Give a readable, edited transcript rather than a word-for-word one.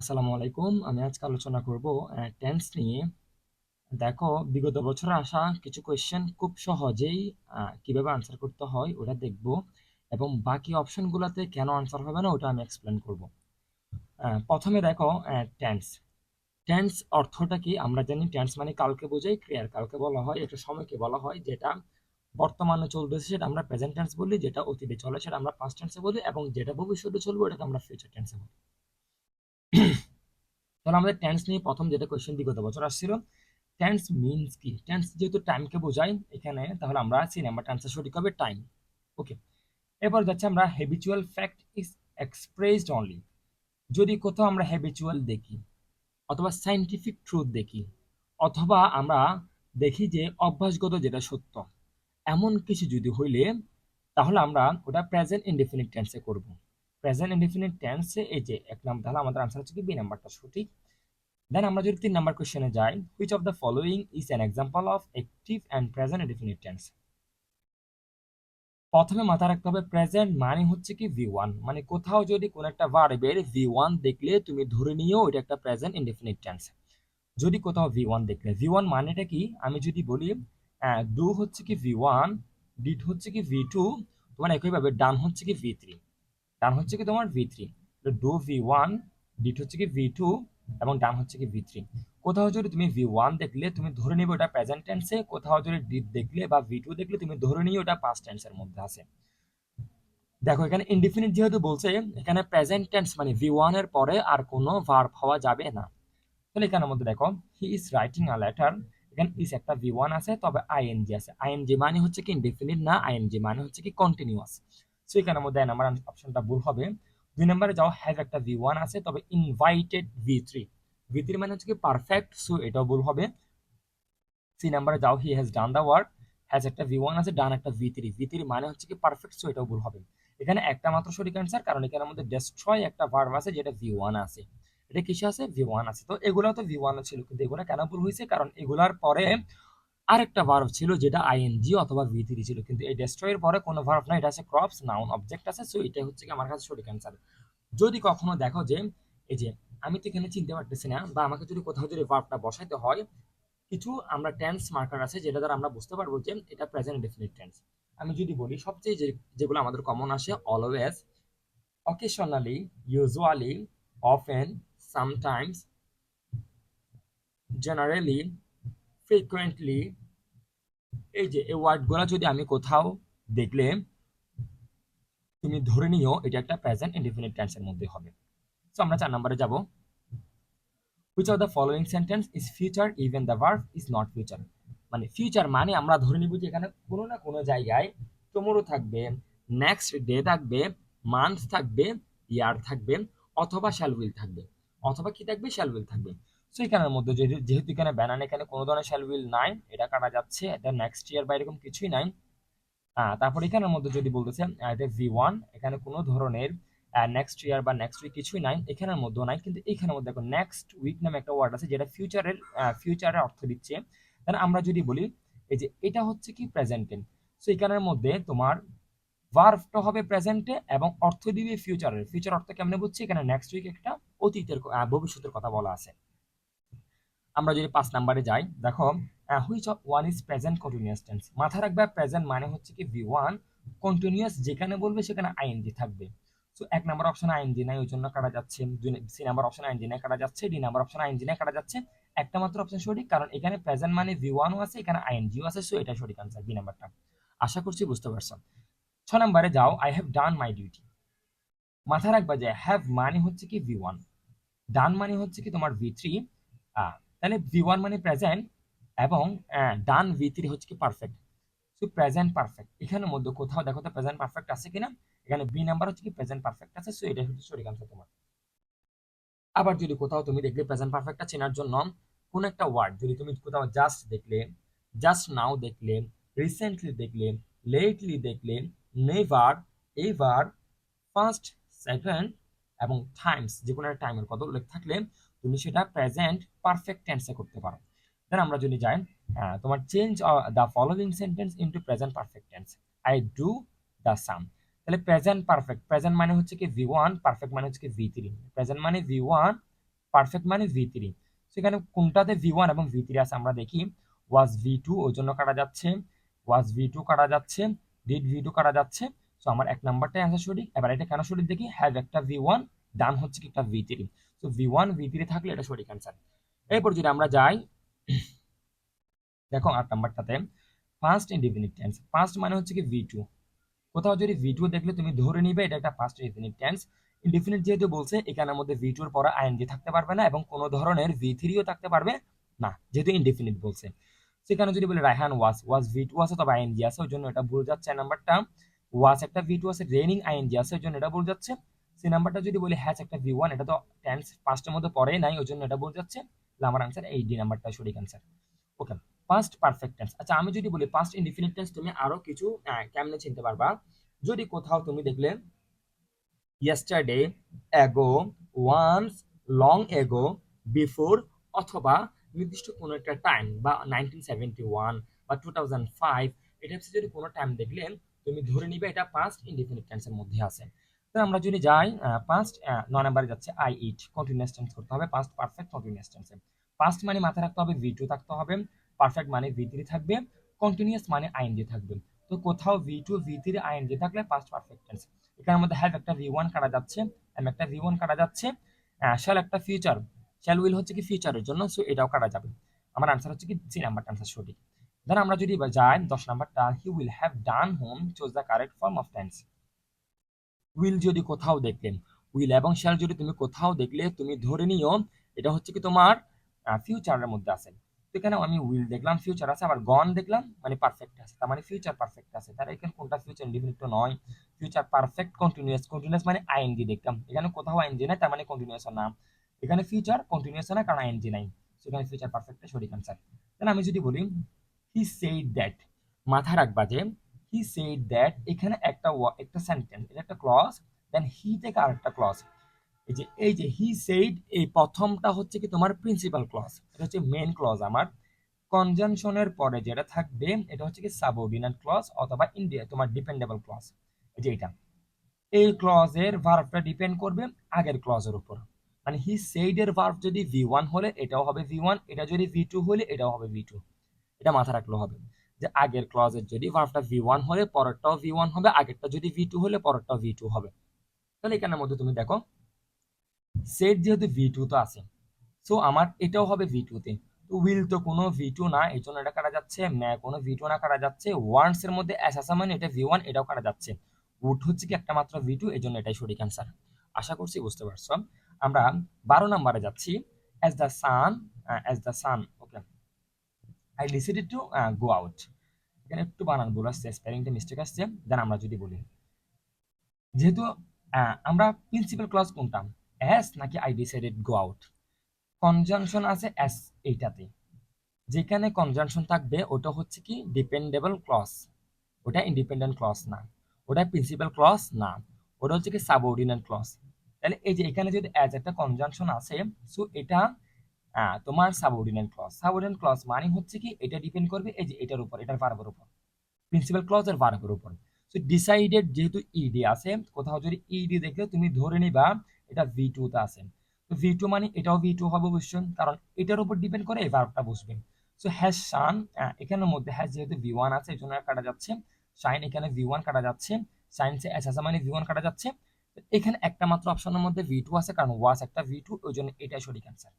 আসসালামু আলাইকুম। আমি আজকে আলোচনা করব টেন্স নিয়ে। দেখো, বিগত বছরে আসা কিছু কোয়েশ্চেন খুব সহজেই কিভাবে আনসার করতে হয় ওটা দেখব, এবং বাকি অপশনগুলোতে কেন আনসার হবে না ওটা আমি এক্সপ্লেন করব। প্রথমে দেখো, টেন্স। টেন্স অর্থটা কি আমরা জানি। টেন্স মানে কালকে বোঝায়, ক্রিয়ার কালকে বলা হয়, একটা সময়কে বলা হয় যেটা বর্তমানে চলতেছে সেটা আমরা প্রেজেন্ট টেন্স বলি, যেটা অতীতে চলে সেটা আমরা পাস্ট টেন্সে বলি, এবং যেটা ভবিষ্যতে চলবে ওটাকে আমরা ফিউচার টেন্সে বলি। তাহলে আমাদের টেন্স নিয়ে প্রথম যেটা কোয়েশ্চেন বিগত বছর আসছিল, টেন্স মিনস কি। টেন্স যেহেতু টাইমকে বোঝায় এখানে, তাহলে আমরা সি নাম্বার টেন্সের সঠিক হবে টাইম। ওকে, এরপর যাচ্ছে আমরা habitual fact is expressed only. যদি কোথাও আমরা হ্যাবিচুয়াল দেখি, অথবা সাইন্টিফিক ট্রুথ দেখি, অথবা আমরা দেখি যে অভ্যাসগত যেটা সত্য, এমন কিছু যদি হইলে তাহলে আমরা ওটা প্রেজেন্ট ইনডেফিনিট টেন্সে করব। প্রেজেন্ট ইনডেফিনিট টেন্সে এই যে এক নাম, তাহলে আমাদের আনসার হচ্ছে কি বি নাম্বারটা সঠিক। দেন আমরা যদি 3 নাম্বার কোশ্চেনে যাই, which of the following is an example of active and present indefinite tense. প্রথমে মাথায় রাখতে হবে প্রেজেন্ট মানে হচ্ছে কি ভি ওয়ান, মানে কোথাও যদি কোনো একটা ভার্বের ভি ওয়ান দেখলে তুমি ধরে নিও এটা একটা প্রেজেন্ট ইনডেফিনিট টেন্স। যদি কোথাও ভি ওয়ান দেখলে, ভি ওয়ান মানেটা কি আমি যদি বলি, ডু হচ্ছে কি ভি ওয়ান, ডিড হচ্ছে কি ভি টু, তোমার একইভাবে ডান হচ্ছে কি ভি থ্রি। ডান হচ্ছে কি তোমার V three, do V one, did হচ্ছে কি ভি টু, এবং ডান হচ্ছে কি ভি থ্রি। কোথাও যদি তুমি ভি ওয়ান দেখলে তুমি ধরে নিবে ওটা প্রেজেন্ট টেন্সে, কোথাও যদি ডিট দেখলে বা ভি টু দেখলে তুমি ধরে নিয়ে ওটা পাস্ট টেন্সের মধ্যে আছে। দেখো এখানে ইনডিফিনিট যেহেতু বলছে, এখানে প্রেজেন্ট টেন্স মানে ভি ওয়ান এর পরে আর কোনো ভার্ব হওয়া যাবে না। তাহলে এখানের মধ্যে দেখো, he is writing a letter, এখানে ইজ একটা ভি ওয়ান আছে, তবে আইএনজি আছে। আইএনজি মানে হচ্ছে কি ইনডিফিনিট না, আইএনজি মানে হচ্ছে কি কন্টিনিউয়াস। সো এখানের মধ্যে নাম্বার অপশনটা ভুল হবে। 2 নম্বরে যাও, হ্যাভ একটা ভি ওয়ান আছে, তবে invited V three. V three মানে হচ্ছে কি পারফেক্ট, সো এটাও ভুল হবে। 3 নম্বরে যাও, he has done the work, has একটা ভি ওয়ান আছে, ডান একটা ভি থ্রি। ভি থ্রি মানে হচ্ছে কি পারফেক্ট, সো এটাও ভুল হবে। এখানে একটা মাত্র সঠিক অ্যান্সার, কারণ এখানের মধ্যে ডেস্ট্রয় একটা ভার্ব আছে যেটা ভি ওয়ান আছে। এটা কিসে আছে? ভি ওয়ান আছে। তো এগুলো তো ভি ওয়ান ছিল, কিন্তু এগুলো কেন ভুল হয়েছে? কারণ এগুলার পরে আরেকটা ভার্ব ছিল যেটা আইএনজি অথবা ভি থ্রি ছিল, কিন্তু এই ডেস্ট্রয়ের পরে কোনো ভার্ব না, এটা আছে ক্রপস, নাউন অবজেক্ট আছে। সো এটা হচ্ছে কি আমার কাছে সঠিক অ্যান্সার। যদি কখনো দেখো যে এই যে আমি তো এখানে চিনতে পারতেছি না, বা আমাকে যদি কোথাও যদি ভার্বটা বসাইতে হয়, কিছু আমরা টেন্স মার্কার আছে যেটা দ্বারা আমরা বুঝতে পারবো যে এটা প্রেজেন্ট ডেফিনিট টেন্স। আমি যদি বলি সবচেয়ে যেগুলো আমাদের কমন আসে, always, occasionally, usually, often, sometimes, generally, frequently, এই যে এই ওয়ার্ডগুলো যদি আমি কোথাও দেখলে তুমি ধরে নিও এটা একটা প্রেজেন্ট ইনডেফিনিট টেন্সের মধ্যে হবে। তো আমরা 4 নম্বরে যাব, which of the following sentence is future even the verb is not future. মানে ফিউচার মানে আমরা ধরে নিব যে এখানে কোনো না কোনো জায়গায় টুমোরো থাকবে, নেক্সট ডে থাকবে, মান্থ থাকবে, ইয়ার থাকবে, অথবা শ্যাল উইল থাকবে, অথবা কি থাকবে? শ্যাল উইল থাকবে। সো এখানের মধ্যে যেহেতু এখানে ব্যানান, এখানে কোনো ধরনের শ্যাল উইল নাই, এটা কাটা যাচ্ছে, এটা নেক্সট ইয়ার বা এরকম কিছুই নাই। তারপর এখানের মধ্যে যদি বলতেছে এটা ভি ওয়ান, এখানে কোনো ধরনের নেক্সট ইয়ার বা নেক্সট উইক কিছুই নাই, এখানের মধ্যেও নাই। কিন্তু এখানের মধ্যে দেখো নেক্সট উইক নামে একটা ওয়ার্ড আছে যেটা ফিউচারের অর্থ দিচ্ছে। তাহলে আমরা যদি বলি এই যে এটা হচ্ছে কি প্রেজেন্ট টেন্স, সো এখানের মধ্যে তোমার ভার্বটা হবে প্রেজেন্টে এবং অর্থ দিবে ফিউচারের। ফিউচার অর্থ কেমনে বুঝছি? এখানে নেক্সট উইক একটা অতীতের ভবিষ্যতের কথা বলা আছে। আমরা যদি 5 নম্বরে যাই, দেখো, which of one is present continuous tense. মাথায় রাখবে প্রেজেন্ট মানে হচ্ছে কি ভি ওয়ান, কন্টিনিউয়াস যেখানে বলবে সেখানে আইএনজি থাকবে। সো 1 নম্বর অপশন আইএনজি নাই, ওই জন্য কাটা যাচ্ছে। 3 নম্বর অপশন আইএনজি নাই, কাটা যাচ্ছে। 2 নম্বর অপশন আইএনজি নাই, কাটা যাচ্ছে। একটা মাত্র অপশন সঠিক, কারণ এখানে প্রেজেন্ট মানে ভি ওয়ানও আছে, এখানে আইএনজিও আছে। সো এটা সঠিক আনসার, বি নাম্বারটা। আশা করছি বুঝতে পারছো। 6 নম্বরে যাও, I have done my duty. মাথায় রাখবা যে হ্যাভ মানে হচ্ছে কি ভি ওয়ান, ডান মানে হচ্ছে কি তোমার ভি থ্রি। তাহলে ভি ওয়ান মানে প্রেজেন্ট, এবং ডান ভি থ্রি হচ্ছে কি পারফেক্ট। সো প্রেজেন্ট পারফেক্ট, এখানের মধ্যে কোথাও দেখো তো প্রেজেন্ট পারফেক্ট আছে কিনা। এখানে বি নাম্বার হচ্ছে কি প্রেজেন্ট পারফেক্ট আছে। সো এটা হচ্ছে সঠিক আনসার তোমার। আবার যদি কোথাও তুমি দেখলে প্রেজেন্ট পারফেক্টটা চেনার জন্য কোন একটা ওয়ার্ড যদি তুমি কোথাও জাস্ট দেখলে, জাস্ট নাও দেখলে, রিসেন্টলি দেখলে, লেটলি দেখলে, নেভার, এভার, ফার্স্ট, সেকেন্ড, এবং টাইমস, যে কোনো একটা টাইমের কথা উল্লেখ থাকলে তুমি সেটা প্রেজেন্ট পারফেক্ট টেন্সে করতে পারো। দেন আমরা যদি যাই, তোমার change the following sentence into present perfect tense. I do the sum. তাহলে প্রেজেন্ট পারফেক্ট, প্রেজেন্ট মানে হচ্ছে কি ভি ওয়ান, পারফেক্ট মানে হচ্ছে কি ভি থ্রি। প্রেজেন্ট মানে ভি ওয়ান, পারফেক্ট মানে V3, সেখানে কোনটাতে V1 এবং V3 আছে আমরা দেখি। ওয়াজ V2, ওই জন্য কাটা যাচ্ছে। ওয়াজ V2 কাটা যাচ্ছে, ডিড V2 কাটা যাচ্ছে। সো আমার 1 নাম্বারটাই অ্যান্সার সঠিক। এবার এটা কেন সঠিক দেখি, হ্যাভ একটা V1, ডান হচ্ছে কি একটা V3। সো V1 V3 থাকলে এটা সঠিক অ্যান্সার। এরপর যদি আমরা যাই, দেখো 8 নাম্বারটাতে পাস্ট ইনডিফিনিট টেন্স। পাস্ট মানে হচ্ছে কি V2, কোথাও যদি V2 দেখলে তুমি ধরে নিবে এটা একটা পাস্ট ইনডিফিনিট টেন্স। ইনডিফিনিট যেহেতু বলছে, এখানের মধ্যে V2 এর পরে আইএনজি থাকতে পারবে না এবং কোনো ধরনের V3ও থাকতে পারবে না, যেহেতু ইনডিফিনিট বলছে। সেখানে যদি বলে রায়হান ওয়াজ, ওয়াজ V2 আছে তবে আইএনজি আছে, ওই জন্য এটা ভুল যাচ্ছে। নাম্বারটা ওয়াজ একটা V2 আছে, রেনিং আইএনজি আছে, ওই জন্য এটা ভুল যাচ্ছে। সে নাম্বারটা যদি বলি হ্যাজ একটা V1, এটা তো টেন্স পাস্টের মধ্যে পড়েই নাই, ওই জন্য এটা ভুল যাচ্ছে। তাহলে আমার আনসার এই ডি নাম্বারটা সঠিক আনসার। ওকে, পাস্ট পারফেক্ট টেন্স। আচ্ছা, আমি যদি বলি পাস্ট ইনডিফিনিট টেন্স, তুমি আরো কিছু কেমনে চিনতে পারবা? যদি কোথাও তুমি দেখলে yesterday, ago, once, long ago, before, অথবা নির্দিষ্ট কোনো একটা টাইম বা 1971 বা 2005, এটা হচ্ছে যদি কোনো টাইম দেখলে তুমি ধরে নিবে এটা পাস্ট ইনডিফিনিট টেন্সের মধ্যে আছে। তো আমরা যদি যাই পাস্ট 9 নাম্বারে যাচ্ছে আই ইট, কন্টিনিউয়াস টেন্স করতে হবে পাস্ট পারফেক্ট কন্টিনিউয়াস টেন্সে। পাস্ট মানে মাথায় রাখতে হবে V2 থাকতে হবে, পারফেক্ট মানে V3 থাকবে, কন্টিনিউয়াস মানে আইএনজি থাকবে। তো কোথাও V2 V3 আইএনজি থাকলে পাস্ট পারফেক্ট টেন্স। এখানের মধ্যে হ্যাভ একটা V1 কাটা যাচ্ছে, এম একটা V1 কাটা যাচ্ছে, শ্যাল একটা ফিউচার, শ্যাল উইল হচ্ছে কি ফিউচারের জন্য, সো এটাও কাটা যাবে। আমার আনসার হচ্ছে কি সি নাম্বারটা আনসার সঠিক। দেন আমরা যদি যাই 10 নাম্বারটা, he will have done home, choose the correct form of tense. Will যদি কোথাও দেখলেন, উইল এবং শ্যাল যদি তুমি কোথাও দেখলে তুমি ধরে নিও এটা হচ্ছে কি তোমার ফিউচারের মধ্যে আছে। তো এখানে আমি উইল দেখলাম ফিউচার আছে, আবার গন দেখলাম মানে পারফেক্ট আছে, তার মানে ফিউচার পারফেক্ট আছে। তাহলে এখানে কোনটা ফিউচার ইনডিফিনিট তো নয়, ফিউচার পারফেক্ট কন্টিনিউয়াস, কন্টিনিউয়াস মানে আইএনজি দেখলাম, এখানে কোথাও আইএনজি নাই, তার মানে কন্টিনিউয়াস না। এখানে ফিউচার কন্টিনিউয়াস না, কারণ আইএনজি নাই, সেখানে ফিউচার পারফেক্টের সঠিক আনসার। তাহলে আমি যদি বলি হি সেইড দ্যাট, মাথা রাখবা যে হি সেইড দ্যাট এখানে একটা সেন্টেন্স, এটা একটা ক্লজ, দেন হি থেকে আরেকটা ক্লজ। এই যে হি সেইড, এই প্রথমটা হচ্ছে কি তোমার প্রিন্সিপাল ক্লজ, এটা হচ্ছে মেইন ক্লজ আমার। কনজাংশনের পরে যেটা থাকবে এটা হচ্ছে কি সাবঅর্ডিনেট ক্লজ অথবা ইন্ডিয়া তোমার ডিপেন্ডেবল ক্লজ। এই যে এটা, এই ক্লজের ভার্বটা ডিপেন্ড করবে আগের ক্লজের উপর। মানে হি সেইড এর ভার্ব যদি V1 হলে এটাও হবে V1, এটা যদি V2 হলে এটাও হবে V2। এটা মাথা রাখলে হবে যে আগের ক্লজের যদি ভার্বটা V1 হলে পরেরটাও V1 হবে, আগেরটা যদি V2 হলে পরেরটাও V2 হবে। তাহলে এখানের মধ্যে তুমি দেখো সেট যেহেতু V2 তো আছে, সো আমার এটাও হবে V2 তে। তো উইল তো কোনো V2 না, এই জন্য এটা কাটা যাচ্ছে। ম্যা কোনো V2 না, কাটা যাচ্ছে। ওয়ান্টস এর মধ্যে এস আছে মানে এটা V1, এটাও কাটা যাচ্ছে। উড হচ্ছে কি একটা মাত্র V2, এই জন্য এটাই সঠিক অ্যান্সার। আশা করছি বুঝতে পারছো। আমরা 12 নম্বরে যাচ্ছি। As the sun, as the sun, okay, I decided to go out. এখানে একটু বানান ভুল আসছে, স্পেলিংটা মিস্টেক আসছে। দেন আমরা যদি বলি, যেহেতু আমরা প্রিন্সিপাল ক্লজ কোনটা, অ্যাজ নাকি I decided go out? Conjunction আছে অ্যাজ এইটাতে, যেখানে কনজাংশন থাকবে ওটা হচ্ছে কি ডিপেন্ডেবল ক্লজ, ওটা ইন্ডিপেন্ডেন্ট ক্লজ না, ওটা প্রিন্সিপাল ক্লজ না, ওটা হচ্ছে কি সাবঅর্ডিনেট ক্লজ। তাহলে এই যে এখানে যদি অ্যাজ একটা কনজাংশন আছে, সো এটা তোমার সাবঅর্ডিনেট ক্লজ। সাবঅর্ডিনেট ক্লজ মানে হচ্ছে কি এটা ডিপেন্ড করবে এই যে এটার উপর, এটার ভার্বের উপর, প্রিন্সিপাল ক্লজ এর ভার্বের উপর। সো ডিসাইডেড যেহেতু ইডি আছে, কোথাও যদি ইডি দেখলে তুমি ধরে নিবা এটা V2 তে আছে। তো V2 মানে এটাও V2 হবে অবশ্যই, কারণ এটার উপর ডিপেন্ড করে এই ভার্বটা বসবে। সো হ্যাজ শান, এখানের মধ্যে হ্যাজ যেহেতু V1 আছে এই জন্য কাটা যাচ্ছে। শাইন এখানে V1 কাটা যাচ্ছে, সায়েন্সে এস আছে মানে V1 কাটা যাচ্ছে। এখানে একটা মাত্র অপশনের মধ্যে V2 আছে, কারণ ওয়াস একটা V2, ওই জন্য এটাই সঠিক অ্যান্সার।